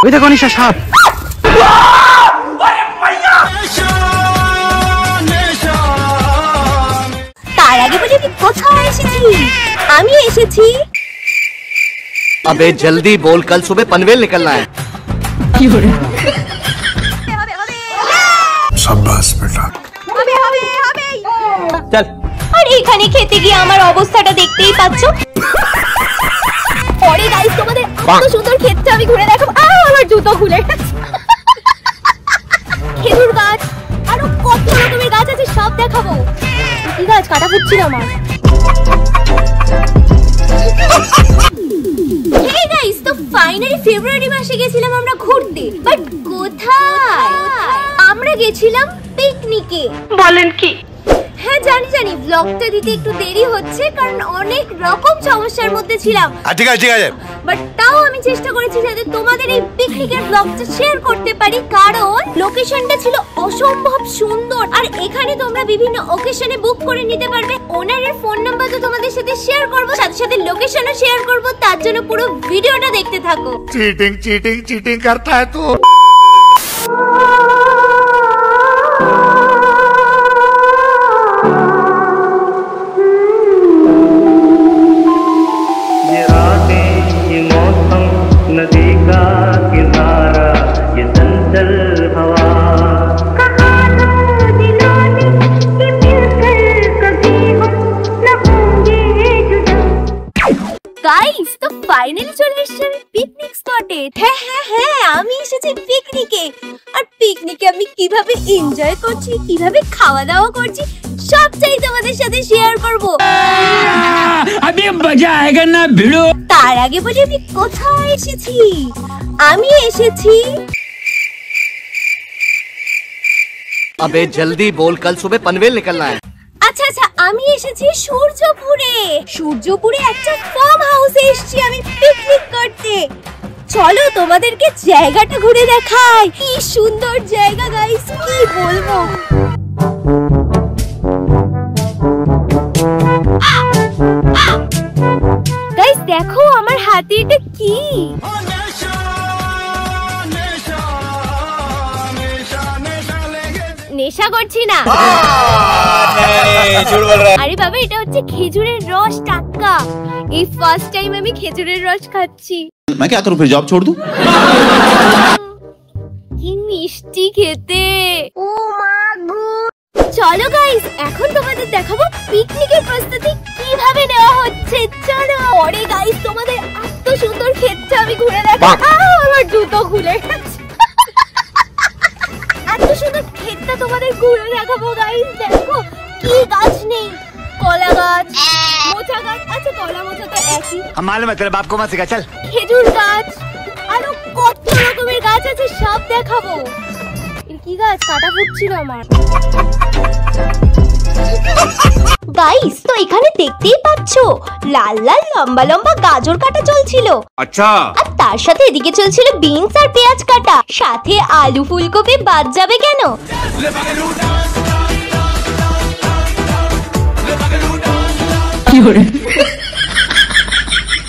ওই দেখো নিশা সাপ। তার আগে বলি আমি কোথায় এসেছি? আমি এসেছি। अबे जल्दी बोल, कल सुबह पनवेल निकलना है। शाबाश बेटा। चल। আর এখানে খেতে গিয়ে আমার অবস্থাটা দেখতেই পাচ্ছো। পরে গাইস তোমাদের কত সুন্দর ক্ষেতটা আমি ঘুরে দেখাবো। আমার জুতো খুলে গেছে। খেজুর গাছ আরো কত রকমের গাছ আছে সব দেখাবো। কি গাছ কাটা হচ্ছিল আমার। হে গাইস, তো ফাইনালি ফেব্রুয়ারি মাসে গেছিলাম আমরা ঘুরতে। বাট কোথায়? আমরা গেছিলাম পিকনিকে। বলেন কি? হ্যাঁ জানি ব্লগটা দিতে একটু দেরি হচ্ছে কারণ অনেক রকম সমস্যার মধ্যে ছিলাম। ঠিক আছে বাট তাও আমি চেষ্টা করেছি যাতে তোমাদের এই পিকনিকের ব্লগটা শেয়ার করতে পারি, কারণ লোকেশনটা ছিল অসম্ভব সুন্দর। আর এখানে তোমরা বিভিন্ন ওকেশনে বুক করে নিতে পারবে। ওনারের ফোন নাম্বার তো তোমাদের সাথে শেয়ার করব, সাথে সাথে লোকেশনও শেয়ার করব। তার জন্য পুরো ভিডিওটা দেখতে থাকো। चीटिंग करता है तू। ये रातें, ये मौसम, नदी का किनारा, ये चंचल हवा, গাইস তো ফাইনালি চলে এসেছি পিকনিক স্পটে। হ্যাঁ আমি এসেছি পিকনিকে। আর পিকনিকে আমি কিভাবে এনজয় করছি, কিভাবে খাওয়া দাওয়া করছি সবটাই তোমাদের সাথে শেয়ার করব। अभी मजा आएगा ना भिड़ो। তার আগে বলি আমি কোথায় এসেছি? আমি এসেছি अबे जल्दी बोल, कल सुबह पनवेल निकलना है। আচ্ছা আমি এসেছি সূর্যপুরে একটা ফার্ম হাউসে এসেছি আমি পিকনিক করতে। চলো তোমাদেরকে জায়গাটা ঘুরে দেখাই। কি সুন্দর জায়গা গাইস, কি বলবো। গাইস দেখো আমার হাতে এটা কি? নেশা করছি না। আরে বাবা, এটা হচ্ছে খেজুরের রস, টাটকা। এই ফার্স্ট টাইম আমি খেজুরের রস খাচ্ছি। मैं क्या करूं, फिर जॉब छोड़ दूं? কি মিষ্টি খেতে। ও মা গো। চলো গাইস, এখন তোমাদের দেখাবো পিকনিকের প্রস্তুতি কিভাবে নেওয়া হচ্ছে। চলো। পরে গাইস তোমাদের এত সুন্দর ক্ষেতটা আমি ঘুরে দেখাবো। আমার জুতো খুলে গেছে। এত সুন্দর ক্ষেতটা তোমাদের ঘুরে দেখাবো গাইস। দেখো কি গাছ নেই, কলা গাছ, মোচা গাছ। আচ্ছা কলা মোচা তো একই। मालूम है तेरे बाप को मत सिखा, चल। খেজুর গাছ আরো কত রকমের গাছ আছে সব দেখাবো। কি গাছ কাটা ফুটছিল আমার। গাইস তো এখানে দেখতেই পাচ্ছো লাল লাল লম্বা লম্বা গাজর কাটা চলছিল। अच्छा। আর তার সাথে এদিকে চলছিল বিনস আর পেঁয়াজ কাটা, সাথে আলু ফুলকপি বাদ যাবে কেন। কি হরে?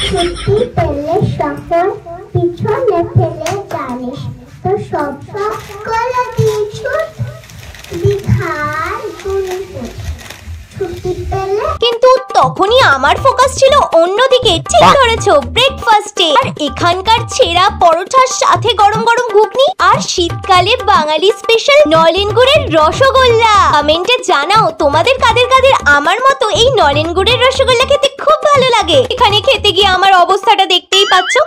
ছুটি পেলে শহর পিছনে ফেলে জানিস তো সব সকলে কিছু বিধার ছুটি পেলে। কিন্তু তখনই আমার ফোকাস ছিল অন্যদিকে। ঠিক ধরেছো, ব্রেকফাস্টে। আর এখানকার ছেঁড়া পরোটার সাথে গরম গরম ঘুগনি আর শীতকালে বাঙালি স্পেশাল নলেন গুড়ের রসগোল্লা। কমেন্টে জানাও তোমাদের কাদের কাদের আমার মতো এই নলেন গুড়ের রসগোল্লা খেতে খুব ভালো লাগে। এখানে খেতে গিয়ে আমার অবস্থাটা দেখতেই পাচ্ছো।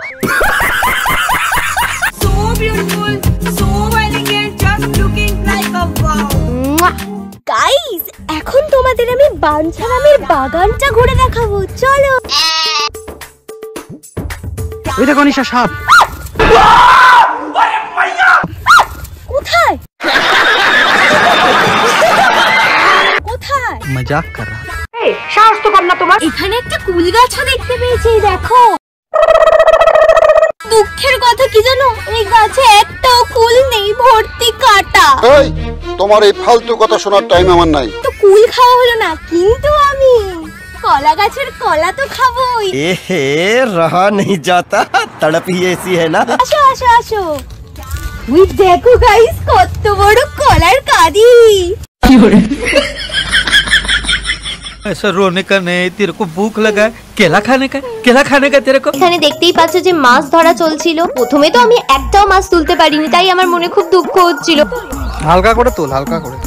গাইস এখন তোমাদের আমি বাঞ্ছারামের বাগানটা ঘুরে দেখাবো। চলো। ওই দেখো নিশা সাপ। কোথায় কোথায়? मजाक कर रहा था। সাহস তো কম না তোমার। এখানে একটা কুল গাছও দেখতে পেয়েছি, দেখো। দুঃখের কথা কি জানো, এই গাছে একটাও কুল নেই, ভর্তি কাটা। এই তোমার এই ফালতু কথা শোনার টাইম আমার নাই। তো কুল খাওয়া হলো না, কিন্তু আমি কলা গাছের কলা তো খাবোই। এহে রহা नहीं जाता तड़प ही ऐसी है ना। আসো আসো আসো। উই দেখো গাইস কত বড় কলার কাঁদি। ऐसा रोने का नहीं, तेरे को भूख लगा है, केला खाने का तेरे को। এখানে দেখতেই পাচ্ছ যে মাছ ধরা চলছিল। প্রথমে তো আমি একটাও মাছ তুলতে পারিনি, তাই আমার মনে খুব দুঃখ হচ্ছিল। হালকা করে তোল, হালকা করে।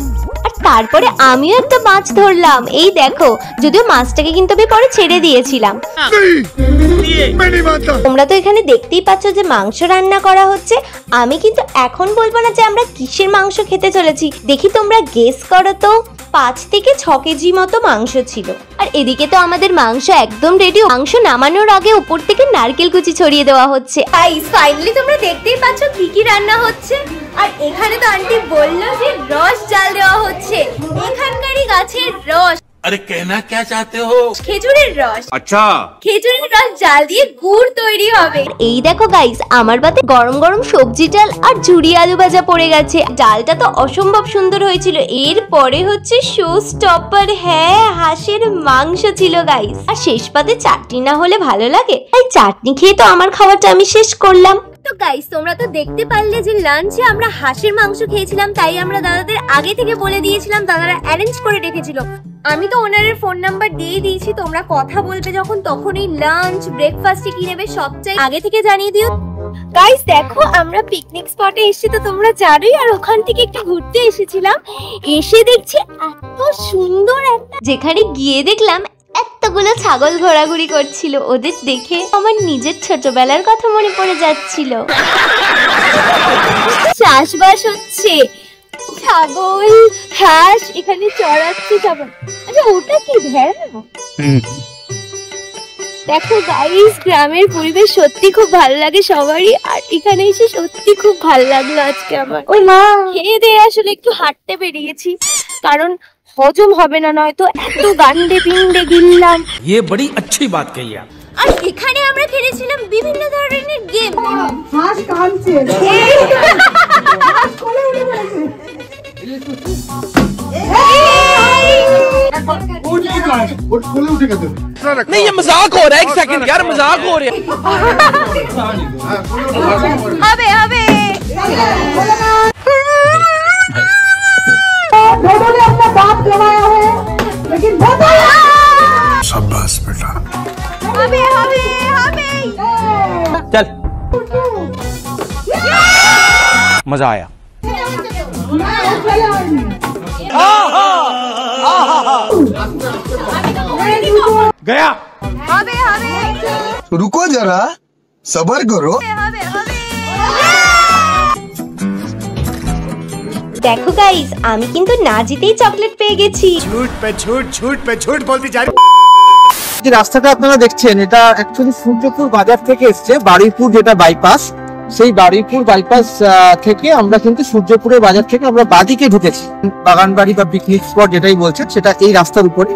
আর তারপরে আমিও একটা মাছ ধরলাম, এই দেখো। যদিও মাছটাকে কিন্তু আমি পরে ছেড়ে দিয়েছিলাম। তোমরা তো এখানে দেখতেই পাচ্ছ যে মাংস রান্না করা হচ্ছে। আমি কিন্তু এখন বলবো না যে আমরা কিসের মাংস খেতে চলেছি। দেখি তোমরা গেস করো তো। 5 থেকে 6 কেজি মতো মাংস ছিল। আর এদিকে তো আমাদের মাংস একদম রেডি। মাংস নামানোর আগে উপর থেকে নারকেল কুচি ছড়িয়ে দেওয়া হচ্ছে। ফাইনালি তোমরা দেখতেই পাচ্ছ কি কি রান্না হচ্ছে। আর এখানে তো আন্টি বললো যে রস জাল দেওয়া হচ্ছে, এখানকারই গাছের রস। अरे कहना क्या चाहते हो? খেজুরের রস। अच्छा, খেজুরের রস জাল দিয়ে গুড় তৈরি হবে। এই দেখো গাইস, আমার পাতে গরম গরম সবজি ডাল আর ঝুরি আলু ভাজা পড়ে গেছে। ডালটা তো অসম্ভব সুন্দর হয়েছিল। এরপরে হচ্ছে শো স্টপার, হ্যাঁ হাঁসের মাংস ছিল গাইস। আর শেষ পাতে চাটনি না হলে ভালো লাগে, তাই চাটনি খেয়ে তো আমার খাবারটা আমি শেষ করলাম। তো গাইস তোমরা তো দেখতে পারলে যে লাঞ্চে আমরা হাঁসের মাংস খেয়েছিলাম, তাই আমরা দাদাদের আগে থেকে বলে দিয়েছিলাম, দাদারা অ্যারেঞ্জ করে রেখেছিল। আমি তো ওনারের ফোন নাম্বার দিয়ে দিয়েছি, তোমরা কথা বলবে যখন তখনই লাঞ্চ ব্রেকফাস্টে কি নেবে সবটাই আগে থেকে জানিয়ে দিও। গাইস দেখো আমরা পিকনিক স্পটে এসেছি, তো তোমরা জানোই। আর ওখান থেকে একটু ঘুরতে এসেছিলাম। এসে দেখছি এত সুন্দর একটা, যেখানে গিয়ে দেখলাম এতগুলো ছাগল ঘোরাঘুরি করছিল। ওদের দেখে আমার নিজের ছোটবেলার কথা মনে পড়ে যাচ্ছিল। চাষবাস হচ্ছে, ছাগল হাঁস এখানে চড়াচ্ছে সবাই। আচ্ছা ওটা কি ভেড়া? দেখো গাইস গ্রামের পরিবেশ সত্যি খুব ভালো লাগে সবারই। আর এখানে এসে সত্যি খুব ভালো লাগলো আজকে আমার। ওই মা খেয়ে দিয়ে আসলে একটু হাঁটতে বেরিয়েছি, কারণ হজম হবে না, নয়তো এত গান্ডে পিন্ডে গিললাম। ये बड़ी अच्छी बात कही आप। আর এখানে আমরা খেলেছিলাম বিভিন্ন ধরনের গেম। হাঁস কাঁদছে, হাঁস কোলে উঠে পড়েছে। नहीं ये मजाक हो रहा है, एक सेकंड यार, मजाक हो रहा है। হবে হবে दोनों ने अपना बाप गंवाया है, लेकिन शाबाश बेटा। হবে হবে হবে। चल, मजा आया। गया। হবে হবে रुको जरा, सबर करो। হবে হবে। দেখো গাইস আমি কিন্তু না জিতেই চকলেট পেয়ে গেছি। झूठ पे झूठ, झूठ पे झूठ बोलती जा रही। যে রাস্তাটা আপনারা দেখছেন এটা অ্যাকচুয়ালি সূর্যপুর বাজার থেকে এসছে, বারুইপুর যেটা বাইপাস, সেই বারুইপুর বাইপাস থেকে আমরা কিন্তু সূর্যপুরের বাজার থেকে আমরা বাদিকে ঢুকেছি। বাগানবাড়ি বা পিকনিক স্পট যেটাই বলছেন সেটা এই রাস্তার উপরে।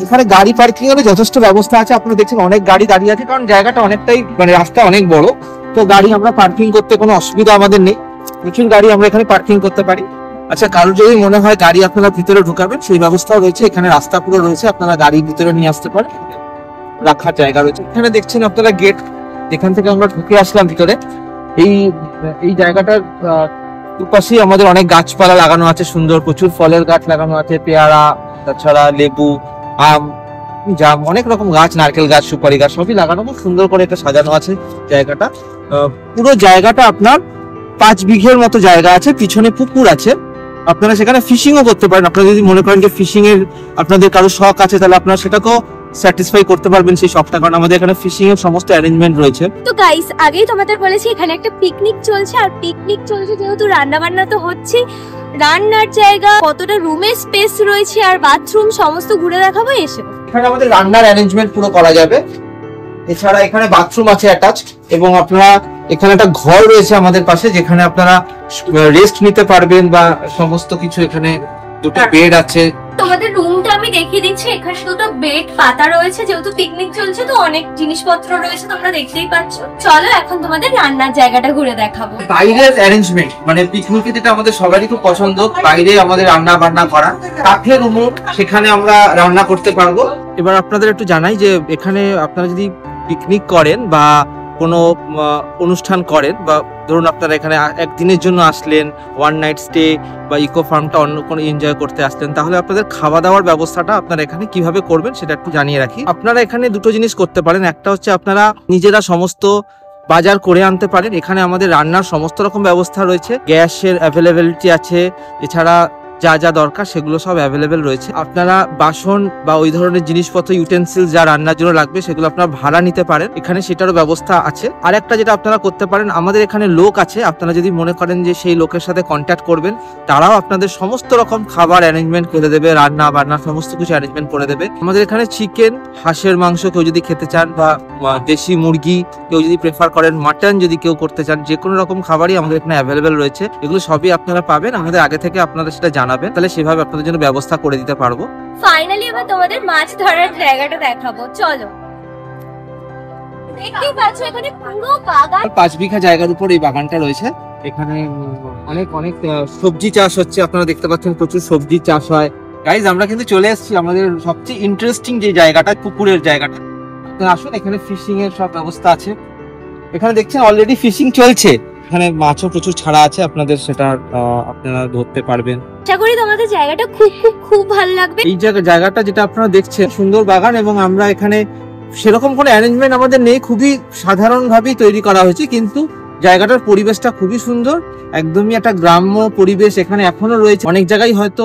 এখানে গাড়ি পার্কিং এর যথেষ্ট ব্যবস্থা আছে। আপনারা দেখছেন অনেক গাড়ি দাঁড়িয়ে আছে, কারণ জায়গাটা অনেকটাই মানে রাস্তা অনেক বড়, তো গাড়ি আমরা পার্কিং করতে কোনো অসুবিধা আমাদের নেই। প্রচুর গাড়ি আমরা এখানে পার্কিং করতে পারি। আচ্ছা কারো যদি মনে হয় গাড়ি আপনারা ভিতরে ঢুকাবেন সেই ব্যবস্থাও রয়েছে। এখানে রাস্তা পুরো রয়েছে, আপনারা গাড়ি ভিতরে নিয়ে আসতে পারেন, রাখার জায়গা রয়েছে। এখানে দেখছেন আপনারা গেট, যেখান থেকে আমরা ঢুকে আসলাম ভিতরে। এই জায়গাটার দুপাশেই আমাদের অনেক গাছপালা লাগানো আছে, সুন্দর প্রচুর ফলের গাছ লাগানো আছে, পেয়ারা, তাছাড়া লেবু, আম, জাম, অনেক রকম গাছ, নারকেল গাছ, সুপারি গাছ সবই লাগানো, খুব সুন্দর করে এটা সাজানো আছে জায়গাটা। পুরো জায়গাটা আপনার 5 বিঘের মতো জায়গা আছে, পিছনে পুকুর আছে, আপনারা সেখানে ফিশিংও করতে পারেন। আপনারা যদি মনে করেন যে ফিশিং এর আপনাদের কারো শখ আছে, তাহলে আপনারা সেটাকেও স্যাটিসফাই করতে পারবেন সেই শখটা, কারণ আমাদের এখানে ফিশিং এর সমস্ত অ্যারেঞ্জমেন্ট রয়েছে। তো গাইস আগেই তোমাদের বলেছি এখানে একটা পিকনিক চলছে। আর পিকনিক চলছে যেহেতু রান্না বান্না তো হচ্ছে, রান্নার জায়গা, কতটা রুমের স্পেস রয়েছে আর বাথরুম সমস্ত ঘুরে দেখাবো এসে। এখানে আমাদের রান্নার অ্যারেঞ্জমেন্ট পুরো করা যাবে। এছাড়া এখানে বাথরুম আছে অ্যাটাচড, এবং আপনারা এখানে একটা ঘর রয়েছে আমাদের পাশে, যেখানে আপনারা রেস্ট নিতে পারবেন বা সমস্ত কিছু। এখানে দুটো বেড আছে। তোমাদের রুমটা আমি দেখিয়ে দিচ্ছি। এখানে দুটো বেড পাতা রয়েছে, যেহেতু পিকনিক চলছে তো অনেক জিনিসপত্র রয়েছে, তোমরা দেখতেই পাচ্ছ। চলো এখন তোমাদের রান্নার জায়গাটা ঘুরে দেখাবো। বাইরের অ্যারেঞ্জমেন্ট মানে পিকনিকে যেটা আমাদের সবারই খুব পছন্দ, বাইরে আমাদের রান্না বান্না করা, কাঠের উনুন, সেখানে আমরা রান্না করতে পারবো। এবার আপনাদের একটু জানাই যে এখানে আপনারা যদি পিকনিক করেন বা কোনো অনুষ্ঠান করেন, বা ধরুন আপনারা এখানে একদিনের জন্য আসলেন, ওয়ান নাইট স্টে বা ইকো ফার্মটা অন্য কোনো এনজয় করতে আসলেন, তাহলে আপনাদের খাওয়া দাওয়ার ব্যবস্থাটা আপনারা এখানে কিভাবে করবেন সেটা একটু জানিয়ে রাখি। আপনারা এখানে দুটো জিনিস করতে পারেন। একটা হচ্ছে আপনারা নিজেরা সমস্ত বাজার করে আনতে পারেন। এখানে আমাদের রান্নার সমস্ত রকম ব্যবস্থা রয়েছে, গ্যাসের অ্যাভেলেবিলিটি আছে, এছাড়া যা যা দরকার সেগুলো সব অ্যাভেলেবেল রয়েছে। আপনারা বাসন বা ওই ধরনের জিনিসপত্র, ইউটেন্সিল যা রান্নার জন্য লাগবে সেগুলো আপনারা ভাড়া নিতে পারেন, এখানে সেটারও ব্যবস্থা আছে। আর একটা যেটা আপনারা করতে পারেন, আমাদের এখানে লোক আছে, আপনারা যদি মনে করেন যে সেই লোকের সাথে কন্ট্যাক্ট করবেন, তারাও আপনাদের সমস্ত রকম খাবার অ্যারেঞ্জমেন্ট করে দেবে, রান্না বান্না সমস্ত কিছু অ্যারেঞ্জমেন্ট করে দেবে। আমাদের এখানে চিকেন, হাঁসের মাংস কেউ যদি খেতে চান, বা দেশি মুরগি কেউ যদি প্রেফার করেন, মাটন যদি কেউ করতে চান, যে কোনো রকম খাবারই আমাদের এখানে অ্যাভেলেবেল রয়েছে। এগুলো সবই আপনারা পাবেন, আমাদের আগে থেকে আপনারা সেটা জানাবেন, তাহলে সেভাবে আপনাদের জন্য ব্যবস্থা করে দিতে পারবো। ফাইনালি এবার তোমাদের মাছ ধরার জায়গাটা দেখাবো, চলো। দেখতেই পাচ্ছ এখানে পুরো বাগান, 5 বিঘা জায়গার উপর এই বাগানটা রয়েছে। এখানে অনেক অনেক সবজি চাষ হচ্ছে, আপনারা দেখতে পাচ্ছেন প্রচুর সবজি চাষ হয়। গাইজ আমরা কিন্তু চলে এসেছি আমাদের সবচেয়ে ইন্টারেস্টিং যে জায়গাটা, পুকুরের জায়গাটা। আপনারা আসুন, এখানে ফিশিং এর সব ব্যবস্থা আছে। এখানে দেখছেন অলরেডি ফিশিং চলছে, এখানে মাছও প্রচুর ছাড়া আছে, আপনাদের সেটা আপনারা ধরতে পারবেন। আশা করি তোমাদের জায়গাটা খুব খুব খুব ভালো লাগবে। এই জায়গাটা যেটা আপনারা দেখছেন সুন্দর বাগান, এবং আমরা এখানে সেরকম কোনো অ্যারেঞ্জমেন্ট আমাদের নেই, খুবই সাধারণ ভাবেই তৈরি করা হয়েছে, কিন্তু জায়গাটার পরিবেশটা খুবই সুন্দর, একদমই একটা গ্রাম্য পরিবেশ এখানে এখনো রয়েছে। অনেক জায়গায় হয়তো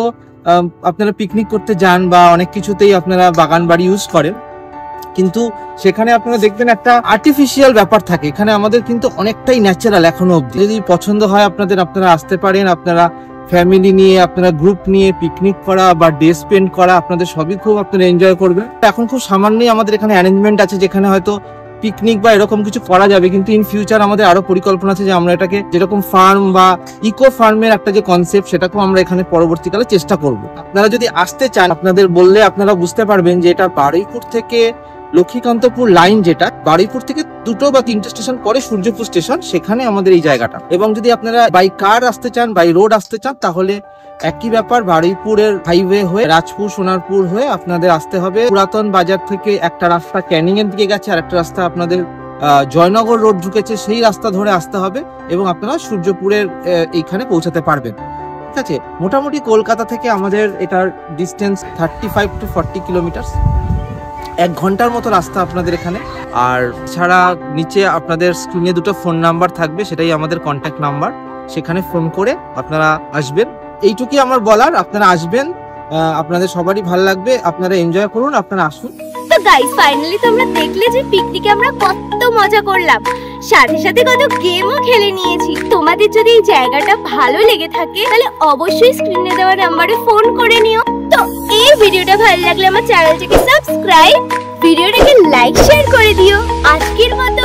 আপনারা পিকনিক করতে যান বা অনেক কিছুতেই আপনারা বাগান বাড়ি ইউজ করেন, কিন্তু সেখানে আপনারা দেখবেন একটা আর্টিফিশিয়াল ব্যাপার থাকে। এখানে আমাদের কিন্তু অনেকটাই ন্যাচারাল এখনো অব্দি। যদি পছন্দ হয় আপনাদের, আপনারা আসতে পারেন, আপনারা ফ্যামিলি নিয়ে, আপনারা গ্রুপ নিয়ে পিকনিক করা বা ডে স্পেন্ড করা, আপনাদের সবই খুব আপনারা এনজয় করবেন। এখন খুব সামান্যই আমাদের এখানে অ্যারেঞ্জমেন্ট আছে, যেখানে হয়তো পিকনিক বা এরকম কিছু করা যাবে, কিন্তু ইন ফিউচার আমাদের আরো পরিকল্পনা আছে যে আমরা এটাকে যেরকম ফার্ম বা ইকো ফার্মের একটা যে কনসেপ্ট, সেটাকেও আমরা এখানে পরবর্তীকালে চেষ্টা করব। আপনারা যদি আসতে চান, আপনাদের বললে আপনারা বুঝতে পারবেন যে এটা বারুইপুর থেকে লক্ষ্মীকান্তপুর লাইন, যেটা বারুইপুর থেকে 2 বা 3টে স্টেশন পরে সূর্যপুর স্টেশন, সেখানে আমাদের এই জায়গাটা। এবং যদি আপনারা বাই কার আসতে চান, বাই রোড আসতে চান, তাহলে একই ব্যাপার, বারুইপুরের হাইওয়ে হয়ে রাজপুর সোনারপুর হয়ে আপনাদের আসতে হবে। পুরাতন বাজার থেকে একটা রাস্তা ক্যানিং এর দিকে গেছে, আর একটা রাস্তা আপনাদের জয়নগর রোড ঢুকেছে, সেই রাস্তা ধরে আসতে হবে এবং আপনারা সূর্যপুরের এইখানে পৌঁছাতে পারবেন। ঠিক আছে, মোটামুটি কলকাতা থেকে আমাদের এটার ডিস্টেন্স 35 to 40 কিলোমিটার, 1 ঘন্টার মতো রাস্তা আপনাদের এখানে। আর ছাড়া নিচে আপনাদের স্ক্রিনে 2টো ফোন নাম্বার থাকবে, সেটাই আমাদের কন্ট্যাক্ট নাম্বার, সেখানে ফোন করে আপনারা আসবেন। এইটুকুই আমার বলার, আপনারা আসবেন, আপনাদের সবারই ভালো লাগবে, আপনারা এনজয় করুন, আপনারা আসুন। তো গাইস ফাইনালি তোমরা দেখলে যে পিকনিকে আমরা কত মজা করলাম, সাথে সাথে কত গেমও খেলে নিয়েছি। তোমাদের যদি এই জায়গাটা ভালো লেগে থাকে তাহলে অবশ্যই স্ক্রিনে দেওয়া নাম্বারে ফোন করে নিও। তো এই ভিডিওটা ভালো লাগলে আমার চ্যানেলটাকে সাবস্ক্রাইব, ভিডিওটাকে লাইক শেয়ার করে দিও। আজকের মতো